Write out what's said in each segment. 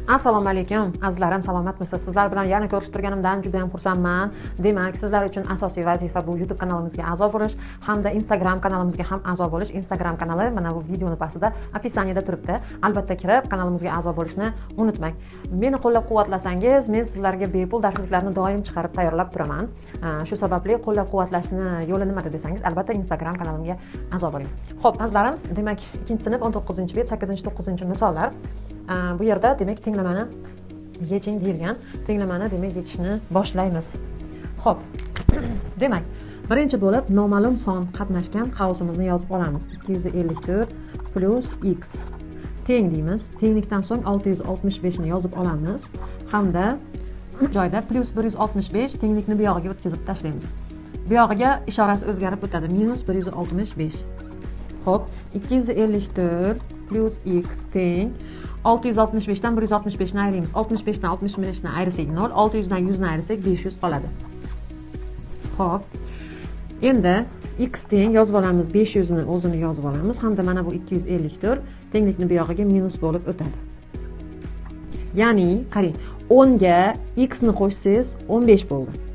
Assalomu alaykum azizlarim, salomatmisiz? Sizlar bilan yana ko'rishib turganimdan juda ham xursandman. Demak, sizlar uchun asosiy vazifa bu YouTube kanalimizga a'zo bo'lish hamda Instagram kanalimizga ham a'zo bo'lish. Instagram kanali mana bu videoni pastida opisaniyada turibdi. Albatta kirib kanalimizga a'zo bo'lishni unutmang. Meni qo'llab-quvvatlasangiz, men sizlarga bepul darsliklarni doim chiqarib tayyorlab turaman. Shu sababli qo'llab-quvvatlashni yo'li nimada desangiz, albatta Instagram kanalimga a'zo bo'ling. Xo'p, azizlarim, demak, 2-sinf 19-bet, 8-9 misollar. Bu yerda demak tenglamani yeching deyilgan. Tenglamani demak yechishni boshlaymiz. Xo'p. Demak, birinchi bo'lib noma'lum son qatnashgan qavsimizni yozib olamiz. 254 plus x teng deymiz. Tenglikdan so'ng 665 ni yozib olamiz hamda joyda plus 165 tenglikni bu yog'iga o'tkazib tashlaymiz. Bu yog'iga ishorasi o'zgarib o'tadi. Minus 165. Xo'p, 254 plus x teng 665 dan 165 ni ayiramiz. 65 dan 65 ni ayirsak 0, 600 dan 100 ni ayirsak 500 qoladi. Xo'p. Endi x teng yozib olamiz, 500 ni o'zini yozib olamiz hamda mana bu 254 tenglikni bu yog'iga minus bo'lib o'tadi. Ya'ni, qarang, 10 ga x ni qo'shsangiz 15 bo'ldi.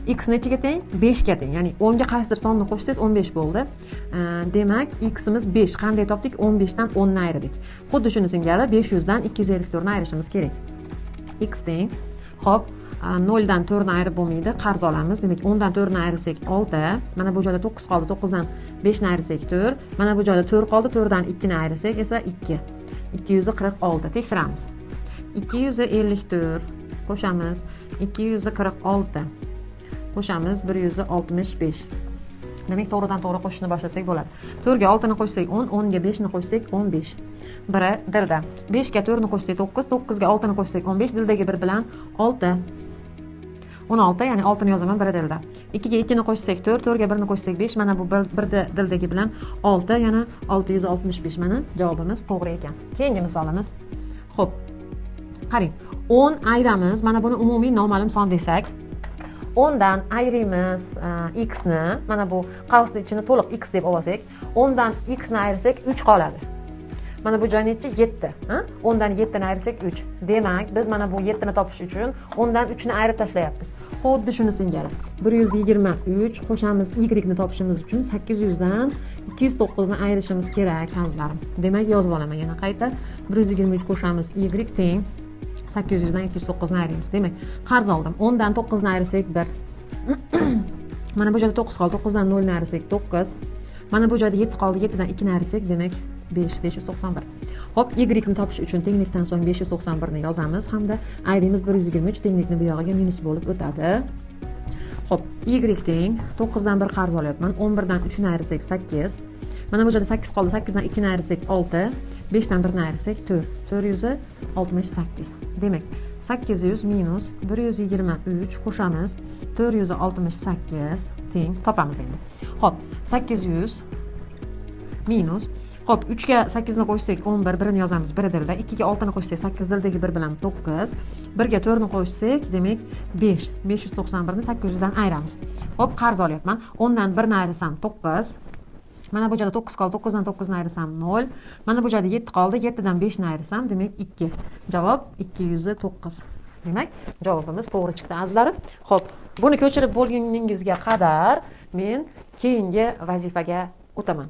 X nechiga teng? 5 ga teng. Ya'ni 10 ga qaysidir sonni qo'shsangiz 15 bo'ldi. Demak, ximiz 5. Qanday topdik? 15 dan 10 ni ayirdik. Xuddi shuni singari 500 dan 254 ni ayirishimiz kerak. X teng. Xo'p, 0 dan 4 ni ayirib bo'lmaydi. Qarz olamiz. Demak, 10 dan 4 ni ayirsak 6. Mana bu joyda 9 qoldi. 9 dan 5 ni ayirsak 4. Mana bu joyda 4 qoldi. 4 dan 2 ni ayirsak esa 2. 246. Tekshiramiz. 254 qo'shamiz. 246 qo'shamiz 165. Demak, to'g'ridan to'g'ri qo'shishni boshlasak bo'ladi. 4 ga 6 ni qo'shsak 10, 10 ga 5 ni qo'shsak 15. Biri dilda. 5 ga 4 ni qo'shsak 9, 9 ga 6 ni qo'shsak 15, dildagi 1 bilan 6. 16, ya'ni 6 ni yozaman, biri dilda. 2 ga 2 ni qo'shsak 4, 4 ga 1 ni qo'shsak 5, mana bu 1 dildagi bilan 6, yana 665. Mana javobimiz to'g'ri ekan. Keyingi misolimiz. Xo'p. Qarang, 10 ayramiz. Mana buni umumiy noma'lum son desak, 10 dan ayrimiz x ni, mana bu qavsning ichini to'liq x deb olsak, 10 dan x ni ayirsak 3 qoladi. Mana bu joy nechi? 7, ha? 10 dan 7 ni ayirsak 3. Demak, biz mana bu 7 ni topish uchun 10 dan 3 ni ayirib tashlayapmiz. Xuddi shuni singari 123 qo'shamiz y ni topishimiz uchun 800 dan 209 ni ayirishimiz kerak, azizlarim. Demak, yozib olaman yana qayta. 123 qo'shamiz y teng 800 dan 209 ni ayiramiz. Demak, qarz oldim. 10 dan 9 ni ayirsak 1. Mana bu joyda 9 qoldi. 9 dan 0 ni ayirsak 9. Mana bu joyda 7 qoldi. 7 dan 2 ni ayirsak, demak 591. Hop, y ni topish uchun tenglikdan so'ng 591 ni yozamiz hamda ayrimiz 123 tenglikni bu yog'iga minus bo'lib o'tadi. Hop, y teng 9 dan 1 qarz olyapman. 11 dan 3 ni ayirsak 8. Mana bu joyda 8 qoldi. 8 dan 2 ni ayirsak 6. 5 dan 1 ni ayirsak 4. 468. Demak, 800 minus 123 qo'shamiz 468 teng topamiz endi. Xo'p, 800 minus, xo'p, 3 ga 8 ni qo'shsak 11, 1 ni yozamiz, 1 dilda. 2 ga 6 ni qo'shsak 8 dildagi 1 bilan 9. 1 ga 4 ni qo'shsak, demak 5. 591 ni 800 dan ayiramiz. Xo'p, qarz olyapman. 10 dan 1 ni ayirsam 9. Mana bu joyda 9 qoldi. 9 dan 9 ni ayirsam 0. Mana bu joyda 7 qoldi. 7 dan 5 ni ayirsam, demak 2. Javob 209. Demak, javobimiz to'g'ri chiqdi, azizlarim. Xo'p, buni ko'chirib bo'lguningizga qadar men keyingi vazifaga o'taman.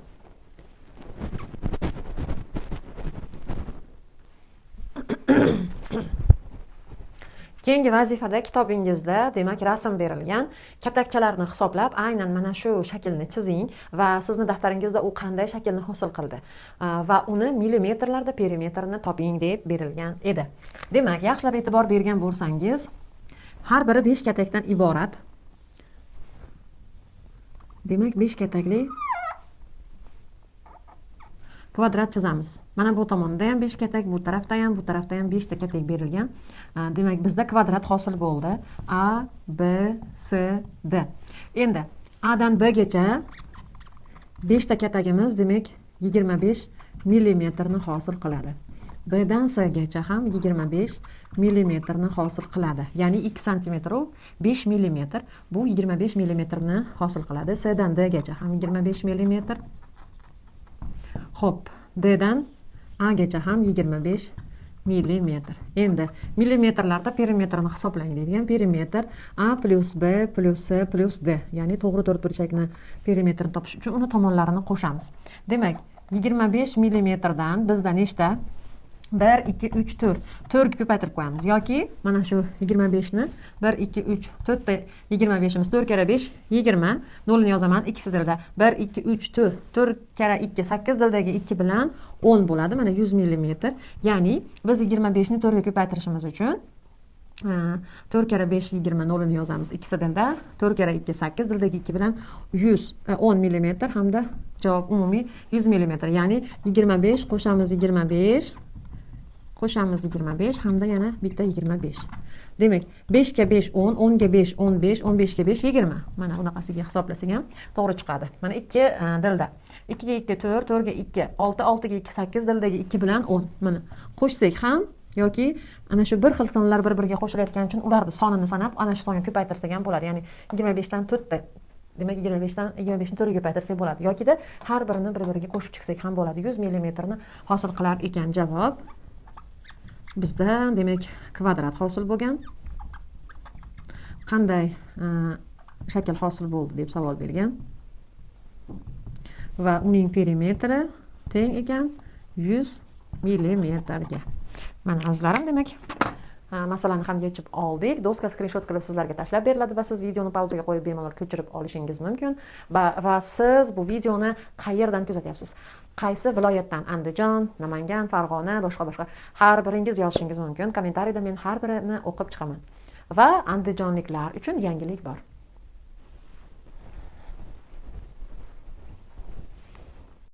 Keyingi vazifada kitobingizda demak rasm berilgan. Katakchalarni hisoblab, aynan mana shu shaklni chizing va sizni daftaringizda u qanday shaklni hosil qildi va uni millimetrlarda perimetrini toping deb berilgan edi. Demak, yaxshilab e'tibor bergan bo'lsangiz, har biri 5 katakdan iborat. Demak, 5 katakli kvadrat chizamiz. Mana bu tomonda ham 5 katak, bu tarafda ham 5 ta katak berilgan. Demak, bizda kvadrat hosil bo'ldi. A, B, C, D. Endi A dan B gacha 5 ta katagimiz, demak 25 millimetrni hosil qiladi. B dan C gacha ham 25 millimetrni hosil qiladi. Ya'ni 2 cm u 5 millimetr, bu 25 millimetrni hosil qiladi. C dan D gacha ham 25 millimetr. Xo'p, D dan A gacha ham 25 millimetr. Endi millimetrlarda perimetrni hisoblang deydigan. Perimetr A plus B plus C plus D, ya'ni to'g'ri to'rtburchakni perimetrini topish uchun uni tomonlarini qo'shamiz. Demak, 25 millimetrdan bizda nechta? 1 2 3 4 4 ga ko'paytirib qo'yamiz yoki mana shu 25 ni 1 2 3 4 ta 25 imiz 4 kara 5 20 nolni yozaman, ikkisi dilda 1 2 3 4 4 kara 2 8 dildagi 2 bilan 10 bo'ladi. Mana 100 millimetr. Ya'ni biz 25 ni 4 ga ko'paytirishimiz uchun 4 kara 5 20 nolni yozamiz, ikkisi dilda 4 kara 2 8 dildagi 2 bilan 10 millimetr hamda javob umumiy 100 millimetr. Ya'ni 25 qo'shamiz 25 qo'shamiz 25 hamda yana bitta 25. Demak, 5 ga 5 10, 10 ga 5 15, 15 ga 5 20. Mana bunaqasiga hisoblasak ham to'g'ri chiqadi. Mana 2 dilda. 2 ga 2 4, 4 ga 2 6, 6 ga 2 8 dildagi 2 bilan 10. Mana qo'shsak ham yoki ana shu bir xil sonlar bir-biriga qo'shilayotgani uchun ularni sonini sanab, ana shu songa ko'paytirsak ham bo'ladi. Ya'ni 25 dan 4 ta. Demak, 25 dan 25 ni 4 ga ko'paytirsak bo'ladi. Yokida har birini bir-biriga qo'shib chiqsak ham bo'ladi. 100 millimetrni hosil qilar ekan javob. Bizda demak kvadrat hosil bo'lgan. Qanday shakl hosil bo'ldi deb savol bergan. Va uning perimetri teng ekan 100 millimetrga. Mana azizlarim, demak masalani ham yechib oldik. Doska skrinshot qilib sizlarga tashlab beriladi va siz videoni pauzaga qo'yib bemalol ko'chirib olishingiz mumkin. Va siz bu videoni qayerdan kuzatyapsiz? Qaysi viloyatdan? Andijon, Namangan, Farg'ona, boshqa har biringiz yozishingiz mumkin. Kommentariyada men har birini o'qib chiqaman. Va andijonliklar uchun yangilik bor.